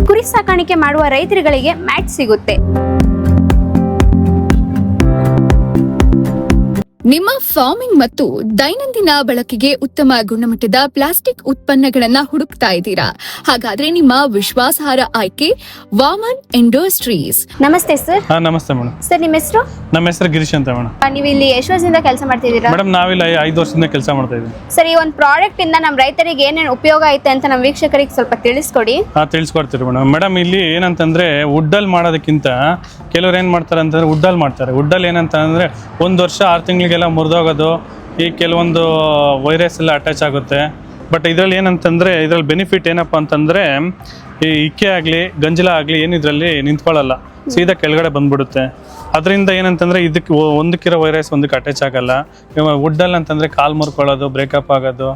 ಕುರಿ ಸಾಕಾಣಿಕೆ ಮಾಡುವ ರೈತರುಗಳಿಗೆ ಮ್ಯಾಟ್ ಸಿಗುತ್ತೆ. ನಿಮ್ಮ ಫಾರ್ಮಿಂಗ್ ಮತ್ತು ದೈನಂದಿನ ಬಳಕೆಗೆ ಉತ್ತಮ ಗುಣಮಟ್ಟದ ಪ್ಲಾಸ್ಟಿಕ್ ಉತ್ಪನ್ನಗಳನ್ನ ಹುಡುಕ್ತಾ ಇದ್ದೀರಾ? ಹಾಗಾದ್ರೆ ನಿಮ್ಮ ವಿಶ್ವಾಸಾರ್ಹ ಆಯ್ಕೆ ವಾಮನ್ ಇಂಡಸ್ಟ್ರೀಸ್. ನಮಸ್ತೆ ಸರ್. ನಮಸ್ತೆ ಮೇಡಮ್. ಸರ್, ನಿಮ್ಮ ಹೆಸರು? ನಮ್ಮ ಹೆಸರು ಗಿರೀಶ್ ಅಂತ ಮೇಡಮ್. ನೀವು ಇಲ್ಲಿ ಎಷ್ಟು ವರ್ಷದಿಂದ ಕೆಲಸ ಮಾಡ್ತಿದ್ದೀರಾ? ಮೇಡಮ್ ನಾವಿಲ್ಲಿ 5 ವರ್ಷದಿಂದ ಕೆಲಸ ಮಾಡ್ತಾ ಇದ್ದೀವಿ. ಸರ್, ಈ ಒಂದು ಪ್ರಾಡಕ್ಟ್ ಇಂದ ನಮ್ಮ ರೈತರಿಗೆ ಏನೇನು ಉಪಯೋಗ ಐತೆ ಅಂತ ನಮ್ಮ ವೀಕ್ಷಕರಿಗೆ ಸ್ವಲ್ಪ ತಿಳಿಸ್ಕೊಡಿ. ತಿಳಿಸ್ಕೊಡ್ತೀರಿ ಮೇಡಮ್. ಮೇಡಮ್ ಇಲ್ಲಿ ಏನಂತಂದ್ರೆ ವುಡ್ಡಲ್ಲಿ ಮಾಡೋದಕ್ಕಿಂತ ಕೆಲವ್ರು ಏನು ಮಾಡ್ತಾರೆ ಅಂತಂದ್ರೆ ವುಡ್ಡಲ್ಲಿ ಮಾಡ್ತಾರೆ. ವುಡ್ಡಲ್ಲಿ ಏನಂತಂದ್ರೆ 1 ವರ್ಷ 6 ತಿಂಗಳಿಗೆಲ್ಲ ಮುರಿದೋಗೋದು, ಈ ಕೆಲವೊಂದು ವೈರಸ್ ಎಲ್ಲ ಅಟ್ಯಾಚ್ ಆಗುತ್ತೆ. ಬಟ್ ಇದರಲ್ಲಿ ಏನಂತಂದರೆ ಇದರಲ್ಲಿ ಬೆನಿಫಿಟ್ ಏನಪ್ಪ ಅಂತಂದರೆ ಈ ಇಕ್ಕೆ ಆಗಲಿ ಗಂಜಲ ಆಗಲಿ ಏನು ಇದರಲ್ಲಿ ನಿಂತ್ಕೊಳ್ಳಲ್ಲ, ಸೀದಾ ಕೆಳಗಡೆ ಬಂದ್ಬಿಡುತ್ತೆ. ಅದರಿಂದ ಏನಂತಂದರೆ ಇದಕ್ಕೆ ಒಂದಕ್ಕಿರೋ ವೈರಸ್ ಒಂದಕ್ಕೆ ಅಟ್ಯಾಚ್ ಆಗಲ್ಲ. ವುಡ್ಡಲ್ಲಿ ಅಂತಂದರೆ ಕಾಲು ಮುರ್ಕೊಳ್ಳೋದು, ಬ್ರೇಕಪ್ ಆಗೋದು,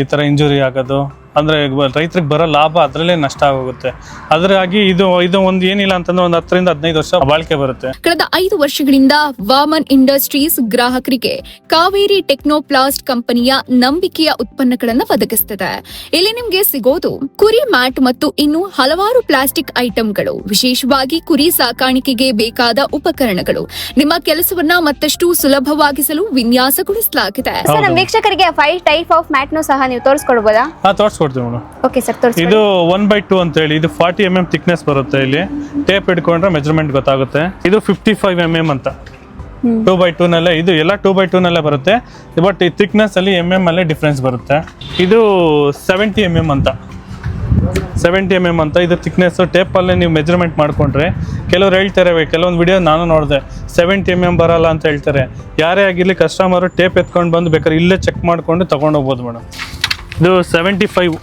ಈ ಥರ ಇಂಜುರಿ ಆಗೋದು, ಅಂದರೆ ರೈತರಿಗೆ ಬರೋ ಲಾಭ ಅದರಲ್ಲೇ ನಷ್ಟ ಆಗೋಗುತ್ತೆ. ಅದರಾಗಿ ಇದು ಒಂದು ಏನಿಲ್ಲ ಅಂತಂದ್ರೆ ಒಂದು 10 ರಿಂದ 15 ವರ್ಷ ಬಾಳಿಕೆ ಬರುತ್ತೆ. ಕಳೆದ 5 ವರ್ಷಗಳಿಂದ ವಾಮನ್ ಇಂಡಸ್ಟ್ರೀಸ್ ಗ್ರಾಹಕರಿಗೆ ಕಾವೇರಿ ಟೆಕ್ನೋಪ್ಲಾಸ್ಟ್ ಕಂಪನಿಯ ನಂಬಿಕೆಯ ಉತ್ಪನ್ನಗಳನ್ನು ಒದಗಿಸುತ್ತದೆ. ಇಲ್ಲಿ ನಿಮಗೆ ಸಿಗೋದು ಕುರಿ ಮ್ಯಾಟ್ ಮತ್ತು ಇನ್ನು ಹಲವಾರು ಪ್ಲಾಸ್ಟಿಕ್ ಐಟಂಗಳು, ವಿಶೇಷವಾಗಿ ಕುರಿ ಸಾಕಾಣಿಕೆಗೆ ಬೇಕಾದ ಉಪಕರಣಗಳು. ನಿಮ್ಮ ಕೆಲಸವನ್ನ ಮತ್ತಷ್ಟು ಸುಲಭವಾಗಿಸಲು ವಿನ್ಯಾಸಗೊಳಿಸಲಾಗಿದೆ. ಸರ್, ನಮ್ಮ ವೀಕ್ಷಕರಿಗೆ 5 ಟೈಪ್ ಆಫ್ ಮ್ಯಾಟ್ ನು ಸಹ ನೀವು ತೋರಿಸ್ಕೊಡ್ಬೋದಾ? ತೋರಿಸ್ಕೊಡ್ತೀವಿ ಮೇಡಮ್. ಓಕೆ ಸರ್, ತೋರಿಸಿ. ಇದು 1/2 ಅಂತ ಹೇಳಿ, ಇದು 40 mm ಥಿಕ್ನೆಸ್ ಬರುತ್ತೆ. ಇಲ್ಲಿ ಟೇಪ್ ಹಿಡ್ಕೊಂಡ್ರೆ ಮೆಜರ್ಮೆಂಟ್ ಗೊತ್ತಾಗುತ್ತೆ. ಇದು 55 mm ಅಂತ 2/2 ನಲ್ಲೇ, ಇದು ಎಲ್ಲ 2/2 ನಲ್ಲೇ ಬರುತ್ತೆ. ಬಟ್ ಈ ಥಿಕ್ನೆಸ್ ಅಲ್ಲಿ ಅಲ್ಲೇ ಡಿಫ್ರೆನ್ಸ್ ಬರುತ್ತೆ. ಇದು 70 mm ಅಂತ 70 mm ಅಂತ ಇದು ಥಿಕ್ನೆಸ್. ಟೇಪಲ್ಲೇ ನೀವು ಮೆಜರ್ಮೆಂಟ್ ಮಾಡಿಕೊಂಡ್ರೆ ಕೆಲವ್ರು ಹೇಳ್ತಾರೆ, ಕೆಲವೊಂದು ವಿಡಿಯೋ ನಾನು ನೋಡಿದೆ, 70 mm ಬರಲ್ಲ ಅಂತ ಹೇಳ್ತಾರೆ. ಯಾರೇ ಆಗಿರಲಿ ಕಸ್ಟಮರು ಟೇಪ್ ಎತ್ಕೊಂಡು ಬಂದು ಬೇಕಾದ್ರೆ ಇಲ್ಲೇ ಚೆಕ್ ಮಾಡಿಕೊಂಡು ತೊಗೊಂಡು ಹೋಗ್ಬೋದು ಮೇಡಮ್. ಇದು 75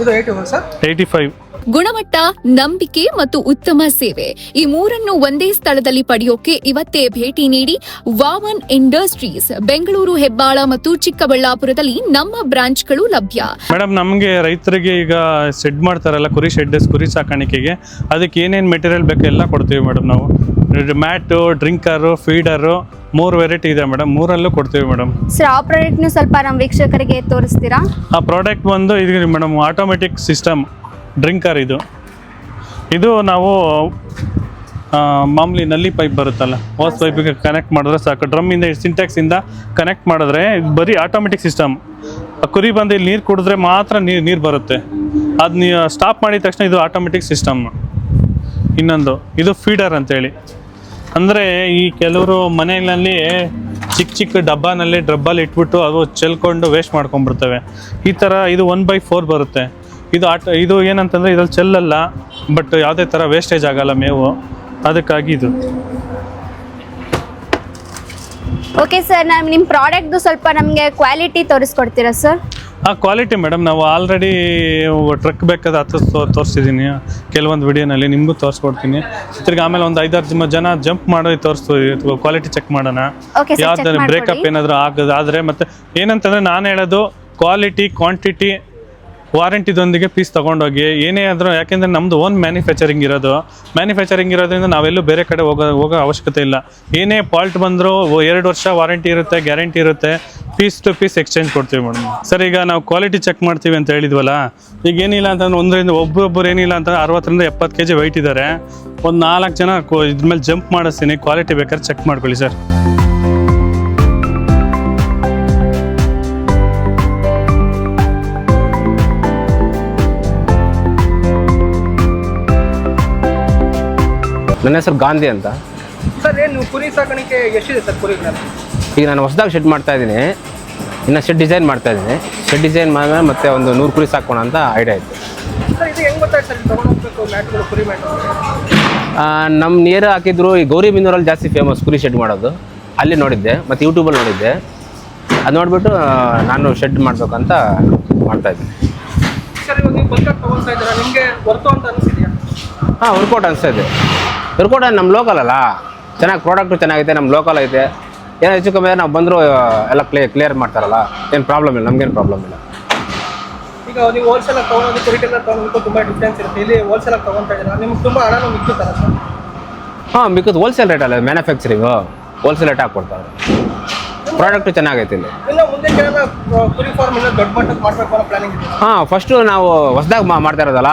ಇದು 85. ಗುಣಮಟ್ಟ, ನಂಬಿಕೆ ಮತ್ತು ಉತ್ತಮ ಸೇವೆ, ಈ ಮೂರನ್ನು ಒಂದೇ ಸ್ಥಳದಲ್ಲಿ ಪಡೆಯೋಕೆ ಇವತ್ತೇ ಭೇಟಿ ನೀಡಿ. ವಾಮನ್ ಇಂಡಸ್ಟ್ರೀಸ್ ಬೆಂಗಳೂರು, ಹೆಬ್ಬಾಳ ಮತ್ತು ಚಿಕ್ಕಬಳ್ಳಾಪುರದಲ್ಲಿ ನಮ್ಮ ಬ್ರಾಂಚ್ಗಳು ಲಭ್ಯ. ಮೇಡಮ್, ನಮಗೆ ರೈತರಿಗೆ ಈಗ ಶೆಡ್ ಮಾಡ್ತಾರಲ್ಲ, ಕುರಿ ಶೆಡ್, ಕುರಿ ಸಾಕಾಣಿಕೆಗೆ ಅದಕ್ಕೆ ಏನೇನು ಮೆಟೀರಿಯಲ್ ಬೇಕು ಎಲ್ಲ ಕೊಡ್ತೀವಿ ಮೇಡಮ್. ನಾವು ಮ್ಯಾಟು, ಡ್ರಿಂಕರು, ಫೀಡರು 3 ವೆರೈಟಿ ಇದೆ ಮೇಡಮ್. 3ರಲ್ಲೂ ಕೊಡ್ತೀವಿ ಮೇಡಮ್. ಸರ್, ಆ ಪ್ರಾಡಕ್ಟ್ ಸ್ವಲ್ಪ ನಮ್ಮ ವೀಕ್ಷಕರಿಗೆ ತೋರಿಸ್ತೀರಾ? ಆ ಪ್ರಾಡಕ್ಟ್ ಒಂದು ಇದು ಮೇಡಮ್, ಆಟೋಮೆಟಿಕ್ ಸಿಸ್ಟಮ್ ಡ್ರಿಂಕರ್. ಇದು ನಾವು ಮಾಮೂಲಿ ನಲ್ಲಿ ಪೈಪ್ ಬರುತ್ತಲ್ಲ, ಹೋಸ್ ಪೈಪಿಗೆ ಕನೆಕ್ಟ್ ಮಾಡಿದ್ರೆ ಸಾಕು. ಡ್ರಮ್ಮಿಂದ ಸಿಂಟ್ಯಾಕ್ಸಿಂದ ಕನೆಕ್ಟ್ ಮಾಡಿದ್ರೆ ಬರೀ ಆಟೋಮೆಟಿಕ್ ಸಿಸ್ಟಮ್. ಕುರಿ ಬಂದು ಇಲ್ಲಿ ನೀರು ಕುಡಿದ್ರೆ ಮಾತ್ರ ನೀರು ಬರುತ್ತೆ. ಅದು ನೀವು ಸ್ಟಾಪ್ ಮಾಡಿದ ತಕ್ಷಣ ಇದು ಆಟೋಮೆಟಿಕ್ ಸಿಸ್ಟಮ್. ಇನ್ನೊಂದು ಇದು ಫೀಡರ್ ಅಂತೇಳಿ, ಅಂದರೆ ಈ ಕೆಲವರು ಮನೆಯಲ್ಲಿ ಚಿಕ್ಕ ಡಬ್ಬನಲ್ಲಿ ಇಟ್ಬಿಟ್ಟು ಅದು ಚೆಲ್ಕೊಂಡು ವೇಸ್ಟ್ ಮಾಡ್ಕೊಂಡ್ಬಿಡ್ತವೆ. ಈ ಥರ ಇದು 1/4 ಬರುತ್ತೆ. ಇದು ಏನಂತಂದರೆ ಇದ್ರಲ್ಲಿ ಚೆಲ್ಲಲ್ಲ, ಬಟ್ ಯಾವುದೇ ಥರ ವೇಸ್ಟೇಜ್ ಆಗಲ್ಲ ಮೇವು, ಅದಕ್ಕಾಗಿ ಇದು. ಓಕೆ ಸರ್, ನಿಮ್ಮ ಪ್ರಾಡಕ್ಟ್ದು ಸ್ವಲ್ಪ ನಮಗೆ ಕ್ವಾಲಿಟಿ ತೋರಿಸ್ಕೊಡ್ತೀರಾ ಸರ್? ಕ್ವಾಲಿಟಿ ಮೇಡಮ್, ನಾವು ಆಲ್ರೆಡಿ ಟ್ರಕ್ ಬೇಕಾದ ತೋರಿಸಿದ್ದೀನಿ ಕೆಲವೊಂದು ವಿಡಿಯೋನಲ್ಲಿ, ನಿಮಗೂ ತೋರಿಸ್ಕೊಡ್ತೀನಿ. ತಿರ್ಗಿ ಆಮೇಲೆ ಒಂದು 5-6 ಜನ ಜಂಪ್ ಮಾಡಿ ತೋರಿಸ್ತೀವಿ, ಕ್ವಾಲಿಟಿ ಚೆಕ್ ಮಾಡೋಣ. ಯಾವ್ದಾದ್ರು ಬ್ರೇಕಪ್ ಏನಾದರೂ ಆಗೋದಾದರೆ. ಮತ್ತು ಏನಂತಂದರೆ ನಾನು ಹೇಳೋದು ಕ್ವಾಲಿಟಿ, ಕ್ವಾಂಟಿಟಿ, ವಾರಂಟಿದೊಂದಿಗೆ ಪೀಸ್ ತೊಗೊಂಡೋಗಿ ಏನೇ ಆದರೂ. ಯಾಕೆಂದರೆ ನಮ್ಮದು ಓನ್ ಮ್ಯಾನುಫ್ಯಾಕ್ಚರಿಂಗ್ ಇರೋದ್ರಿಂದ ನಾವೆಲ್ಲೂ ಬೇರೆ ಕಡೆ ಹೋಗೋ ಅವಶ್ಯಕತೆ ಇಲ್ಲ. ಏನೇ ಫಾಲ್ಟ್ ಬಂದರೂ 2 ವರ್ಷ ವಾರಂಟಿ ಇರುತ್ತೆ, ಗ್ಯಾರಂಟಿ ಇರುತ್ತೆ. ಪೀಸ್ ಟು ಪೀಸ್ ಎಕ್ಸ್ಚೇಂಜ್ ಕೊಡ್ತೀವಿ ಮೇಡಮ್. ಸರ್, ಈಗ ನಾವು ಕ್ವಾಲಿಟಿ ಚೆಕ್ ಮಾಡ್ತೀವಿ ಅಂತ ಹೇಳಿದ್ವಲ್ಲ, ಈಗ ಏನಿಲ್ಲ ಅಂತಂದ್ರೆ ಒಬ್ಬೊಬ್ಬರು ಏನಿಲ್ಲ ಅಂತಂದ್ರೆ 60 ರಿಂದ 70 kg ವೆಯ್ಟ್ ಇದ್ದಾರೆ. ಒಂದು 4 ಜನ ಇದ್ರ ಮೇಲೆ ಜಂಪ್ ಮಾಡಿಸ್ತೀನಿ, ಕ್ವಾಲಿಟಿ ಬೇಕಾದ್ರೆ ಚೆಕ್ ಮಾಡ್ಕೊಳ್ಳಿ ಸರ್. ನನ್ನ ಹೆಸರು ಗಾಂಧಿ ಅಂತ ಸರ್. ಏನು ಕುರಿ ಸಾಕಾಣಿಕೆ ಎಷ್ಟಿದೆ ಸರ್ ಕುರಿಗಳು? ಈಗ ನಾನು ಹೊಸದಾಗಿ ಶೆಡ್ ಮಾಡ್ತಾ ಇದ್ದೀನಿ, ಇನ್ನು ಶೆಡ್ ಡಿಸೈನ್ ಮಾಡ್ತಾ ಇದ್ದೀನಿ. ಶೆಡ್ ಡಿಸೈನ್ ಮಾಡಿದ್ರೆ ಮತ್ತೆ ಒಂದು 100 ಕುರಿ ಸಾಕೋಣ ಅಂತ ಐಡಿಯಾ ಇತ್ತು ಸರ್. ಇದು ಹೆಂಗೆ ಗೊತ್ತಾಯ್ತು ಸರ್ ತೊಗೊಂಡು ಹೋಗ್ಬೇಕು ಮ್ಯಾಟ್ಗಳು, ಕುರಿ ಮ್ಯಾಟ್? ನಮ್ಮ ನೀರು ಹಾಕಿದ್ರು ಈ ಗೌರಿಬಿದನೂರಲ್ಲಿ ಜಾಸ್ತಿ ಫೇಮಸ್ ಕುರಿ ಶೆಡ್ ಮಾಡೋದು, ಅಲ್ಲಿ ನೋಡಿದ್ದೆ, ಮತ್ತು ಯೂಟ್ಯೂಬಲ್ಲಿ ನೋಡಿದ್ದೆ. ಅದು ನೋಡಿಬಿಟ್ಟು ನಾನು ಶೆಡ್ ಮಾಡಬೇಕಂತ ಮಾಡ್ತಾಯಿದ್ದೀನಿ ಸರ್. ಇವಾಗ ನೀವು ಬಲ್ಕಾಗಿ ತೊಗೊಳ್ತಾ ಇದ್ದೀರಾ, ನಿಮಗೆ ವರ್ತು ಅಂತ ಅನಿಸಿದೆಯಾ? ವರ್ಕೌಟ್ ಅನಿಸ್ತಾ ಇದೆ. ವರ್ಕೌಟ್ ನಮ್ಮ ಲೋಕಲ್ ಅಲ್ಲ, ಚೆನ್ನಾಗಿ ಪ್ರಾಡಕ್ಟು ಚೆನ್ನಾಗಿದೆ, ನಮ್ಮ ಲೋಕಲ್ ಐತೆ. ಏನೋ ಹೆಚ್ಚು ಕಮ್ಮಿ ನಾವು ಬಂದರೂ ಎಲ್ಲ ಕ್ಲಿಯರ್ ಮಾಡ್ತಾರಲ್ಲ, ಏನು ಪ್ರಾಬ್ಲಮ್ ಇಲ್ಲ, ನಮಗೇನು ಪ್ರಾಬ್ಲಮ್ ಇಲ್ಲ. ಈಗ ನೀವು ಹೋಲ್ಸೇಲಾಗಿ ತೊಗೊಳೋದು ಕುರಿಗೆಲ್ಲ ತೊಗೊಳೋದಕ್ಕೂ ತುಂಬ ಡಿಫ್ರೆನ್ಸ್ ಇರುತ್ತೆ. ಇಲ್ಲಿ ಹೋಲ್ಸೇಲಾಗಿ ತೊಗೊಳ್ತಾ ಇದ್ದೀರಾ, ನಿಮ್ಗೆ ತುಂಬ ಹಣನೂ ಮಿಕ್ಕುತ್ತಲ್ಲ ಸರ್? ಮಿಕ್ಕದು ಹೋಲ್ಸೇಲ್ ರೇಟಲ್ಲ, ಮ್ಯಾನುಫ್ಯಾಕ್ಚರಿಂಗು. ಹೋಲ್ಸೇಲ್ ರೇಟ್ ಹಾಕ್ಕೊಡ್ತಾರೆ. ಪ್ರಾಡಕ್ಟ್ ಚೆನ್ನಾಗೈತೆ ಇಲ್ಲಿ. ಇನ್ನು ಮುಂದೆ ಏನಾರ ಕುರಿ ಫಾರ್ಮ್ ಇನ್ನೂ ದೊಡ್ಡ ಮಟ್ಟಕ್ಕೆ ಮಾಡಬೇಕು ಅನ್ನೋ ಪ್ಲಾನಿಂಗ್ ಇದೆ? ಹಾಂ, ಫಸ್ಟು ನಾವು ಹೊಸದಾಗಿ ಮಾಡ್ತಾ ಇರೋದಲ್ಲ,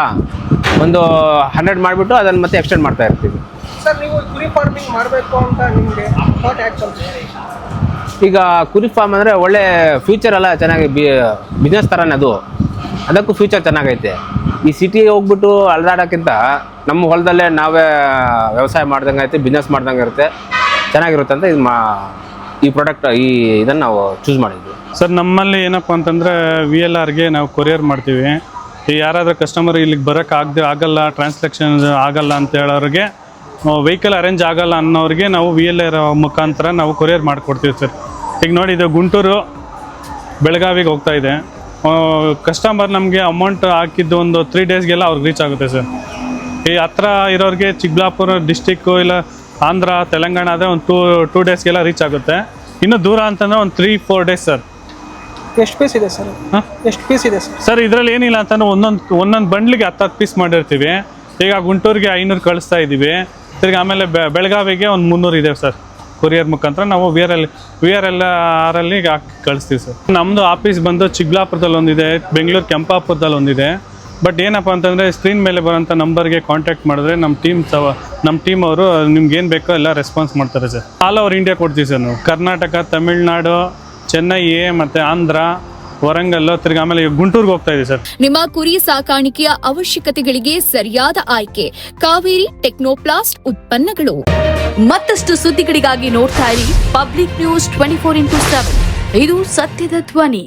ಒಂದು 100 ಮಾಡಿಬಿಟ್ಟು ಅದನ್ನು ಮತ್ತೆ ಎಕ್ಸ್ಟೆಂಡ್ ಮಾಡ್ತಾ ಇರ್ತೀವಿ. ಸರ್, ನೀವು ಕುರಿ ಫಾರ್ಮಿಂಗ್ ಮಾಡಬೇಕು ಅಂತ ನಿಮಗೆ ಥಾಟ್ ಯಾಕೆ ಬಂತು? ಈಗ ಕುರಿ ಫಾರ್ಮ್ ಅಂದರೆ ಒಳ್ಳೆ ಫ್ಯೂಚರ್ ಎಲ್ಲ ಚೆನ್ನಾಗಿ ಬಿಸ್ನೆಸ್ ಥರನೇ ಅದು, ಅದಕ್ಕೂ ಫ್ಯೂಚರ್ ಚೆನ್ನಾಗೈತೆ. ಈ ಸಿಟಿಗೆ ಹೋಗ್ಬಿಟ್ಟು ಅಲ್ದಾಡೋಕ್ಕಿಂತ ನಮ್ಮ ಹೊಲದಲ್ಲೇ ನಾವೇ ವ್ಯವಸಾಯ ಮಾಡ್ದಂಗೆ ಐತೆ, ಬಿಸ್ನೆಸ್ ಮಾಡ್ದಂಗೆ ಇರುತ್ತೆ, ಚೆನ್ನಾಗಿರುತ್ತೆ ಅಂತ ಈ ಪ್ರಾಡಕ್ಟ್ ಇದನ್ನು ನಾವು ಚೂಸ್ ಮಾಡಿದ್ವಿ. ಸರ್, ನಮ್ಮಲ್ಲಿ ಏನಪ್ಪ ಅಂತಂದರೆ VLRಗೆ ನಾವು ಕೊರಿಯರ್ ಮಾಡ್ತೀವಿ. ಈ ಯಾರಾದರೂ ಕಸ್ಟಮರ್ ಇಲ್ಲಿಗೆ ಬರೋಕ್ಕೆ ಆಗಲ್ಲ, ಟ್ರಾನ್ಸ್ಲೇಷನ್ ಆಗಲ್ಲ ಅಂತ ಹೇಳೋರಿಗೆ, ವೆಹಿಕಲ್ ಅರೇಂಜ್ ಆಗಲ್ಲ ಅನ್ನೋರಿಗೆ ನಾವು VLR ಮುಖಾಂತರ ನಾವು ಕೊರಿಯರ್ ಮಾಡಿಕೊಡ್ತೀವಿ ಸರ್. ಈಗ ನೋಡಿ, ಇದು ಗುಂಟೂರು ಬೆಳಗಾವಿಗೆ ಹೋಗ್ತಾ ಇದೆ. ಕಸ್ಟಮರ್ ನಮಗೆ ಅಮೌಂಟ್ ಹಾಕಿದ್ದು ಒಂದು 3 ಡೇಸ್ಗೆಲ್ಲ ಅವ್ರಿಗೆ ರೀಚ್ ಆಗುತ್ತೆ ಸರ್. ಈ ಹತ್ರ ಇರೋರಿಗೆ ಚಿಕ್ಕಬಳ್ಳಾಪುರ ಡಿಸ್ಟಿಕ್ಕು ಇಲ್ಲ ಆಂಧ್ರ ತೆಲಂಗಾಣ ಆದರೆ ಒಂದು ಟೂ ಡೇಸ್ಗೆಲ್ಲ ರೀಚ್ ಆಗುತ್ತೆ. ಇನ್ನು ದೂರ ಅಂತಂದರೆ ಒಂದು 3-4 ಡೇಸ್ ಸರ್. ಎಷ್ಟು ಪೀಸ್ ಇದೆ ಸರ್? ಎಷ್ಟು ಪೀಸ್ ಇದೆ ಸರ್? ಸರ್, ಇದರಲ್ಲಿ ಏನಿಲ್ಲ ಅಂತಂದ್ರೆ ಒಂದೊಂದು ಬಂಡ್ಲಿಗೆ 10 ಪೀಸ್ ಮಾಡಿರ್ತೀವಿ. ಈಗ ಗುಂಟೂರಿಗೆ 500 ಕಳಿಸ್ತಾ ಇದ್ದೀವಿ. ತಿರ್ಗಿ ಆಮೇಲೆ ಬೆಳಗಾವಿಗೆ ಒಂದು 300 ಇದೆ ಸರ್. ಕೊರಿಯರ್ ಮುಖಾಂತರ ನಾವು VRLRಲ್ಲಿ ಹಾಕಿ ಕಳಿಸ್ತೀವಿ ಸರ್. ನಮ್ಮದು ಆಫೀಸ್ ಬಂದು ಚಿಕ್ಕಬಳ್ಳಾಪುರದಲ್ಲಿ ಒಂದಿದೆ, ಬೆಂಗಳೂರು ಕೆಂಪಾಪುರದಲ್ಲಿ ಒಂದಿದೆ. ಬಟ್ ಏನಪ್ಪ ಅಂತಂದರೆ ಸ್ಕ್ರೀನ್ ಮೇಲೆ ಬರೋಂಥ ನಂಬರ್ಗೆ ಕಾಂಟ್ಯಾಕ್ಟ್ ಮಾಡಿದ್ರೆ ನಮ್ಮ ಟೀಮ್ ಅವರು ನಿಮ್ಗೆ ಏನು ಬೇಕೋ ಎಲ್ಲ ರೆಸ್ಪಾನ್ಸ್ ಮಾಡ್ತಾರೆ ಸರ್. ಆಲ್ ಓವರ್ ಇಂಡಿಯಾ ಕೊಡ್ತೀವಿ ಸರ್ ನಾವು. ಕರ್ನಾಟಕ, ತಮಿಳ್ನಾಡು, ಚೆನ್ನೈ ಮತ್ತು ಆಂಧ್ರ, ವರಂಗಲ್, ತಿರ್ಗಿ ಆಮೇಲೆ ಗುಂಟೂರ್ಗೆ ಹೋಗ್ತಾ ಇದೆ ಸರ್. ನಿಮ್ಮ ಕುರಿ ಸಾಕಾಣಿಕೆಯ ಅವಶ್ಯಕತೆಗಳಿಗೆ ಸರಿಯಾದ ಆಯ್ಕೆ ಕಾವೇರಿ ಟೆಕ್ನೋಪ್ಲಾಸ್ಟ್ ಉತ್ಪನ್ನಗಳು. ಮತ್ತಷ್ಟು ಸುದ್ದಿಗಳಿಗಾಗಿ ನೋಡ್ತಾ ಇರಿ ಪಬ್ಲಿಕ್ ನ್ಯೂಸ್ 24x7. ಇದು ಸತ್ಯದ ಧ್ವನಿ.